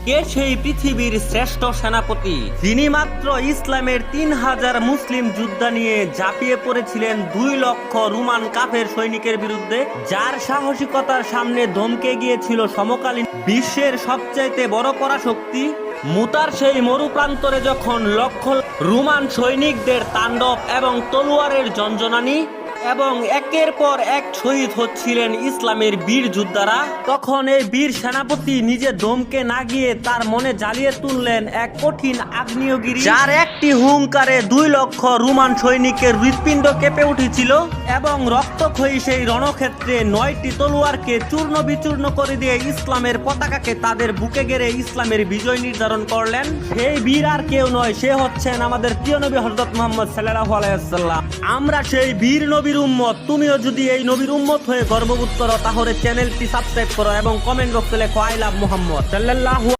কে সেই পৃথিবীর শ্রেষ্ঠ সেনাপতি যিনি মাত্র ইসলামের 3000 মুসলিম যোদ্ধা নিয়ে ঝাঁপিয়ে পড়েছিলেন 2 লক্ষ রোমান কাফের সৈনিকের বিরুদ্ধে, যার সাহসিকতার সামনে ধমকে গিয়েছিল সমকালীন বিশ্বের সবচাইতে বড় পরাশক্তি মুতার সেই মরুপ্রান্তরে যখন লক্ষ রোমান সৈনিকদের তাণ্ডব এবং তলোয়ারের ঝনঝনানি এবং একের পর এক শহীদ হচ্ছিলেন ইসলামের বীর যোদ্ধারা, তখন এই বীর সেনাপতি নিজে দমকে না গিয়ে তার মনে জ্বালিয়ে তুললেন এক কঠিন আগ্নেয়গিরি, যার একটি হুঙ্কারে 2 লক্ষ রোমান সৈনিকের হৃৎপিণ্ড কেঁপে উঠেছিল এবং রক্তক্ষয়ী সেই রণক্ষেত্রে 9টি তলোয়ারকে চূর্ণ বিচূর্ণ করে দিয়ে ইসলামের পতাকাকে তাদের বুকে গেড়ে ইসলামের বিজয় নির্ধারণ করলেন। সেই বীর আর কেউ নয়, সে হচ্ছেন আমাদের প্রিয় নবী হযরত মুহাম্মদ সাল্লাল্লাহু আলাইহি ওয়াসাল্লাম। আমরা সেই বীর নবীর উম্মত। তুমিও যদি এই নবীর উম্মত হয়ে গর্ববোধ করো তাহলে চ্যানেলটি সাবস্ক্রাইব করো এবং কমেন্ট বক্সে লেখো আই লাভ মুহাম্মদ সাল্লাল্লাহু